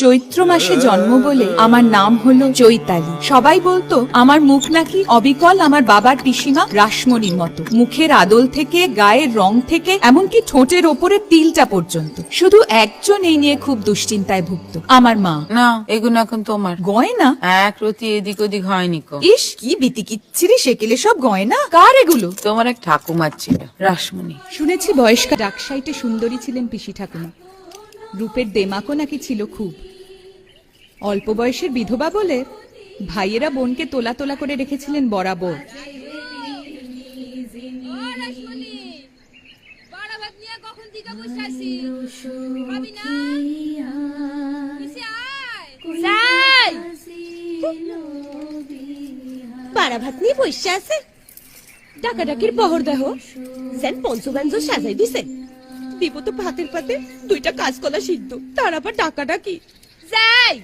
চৈত্র মাসে জন্ম বলে আমার নাম হলো চৈতালি। সবাই বলতো আমার মুখ নাকি অবিকল আমার বাবার পিসিমা রাসমণির মতো। মুখের আদল থেকে, গায়ের রং থেকে, এমনকি ঠোঁটের ওপরে তিলটা পর্যন্ত। শুধু একজন এই নিয়ে খুব দুশ্চিন্তায় ভুগত, আমার মা। না, এগুলো এখন তোমার গয়না? এক রতি এদিক ওদিক হয়নি কো। ইস, কি বিতিকিচ্ছিরি সেকেলে সব গয়না। কার এগুলো? তোমার এক ঠাকুমার ছিল, রাসমণি। শুনেছি বয়স্কা ডাকসাইটে সুন্দরী ছিলেন পিসি ঠাকুমা। রূপের দেমাকও নাকি ছিল খুব। অল্প বয়সের বিধবা বলে ভাইয়েরা বোনকে তোলা তোলা করে রেখেছিলেন বরাবর। বাড়া ভাত নিয়ে বসে আছে, ডাকাডাকির বহর দেহ যেন পঞ্চব্যঞ্জ সাজাই দিছে। দিব তো ভাতের পাতে দুইটা কাঁচকলা সিদ্ধ, তার আবার ডাকাডাকি। যাই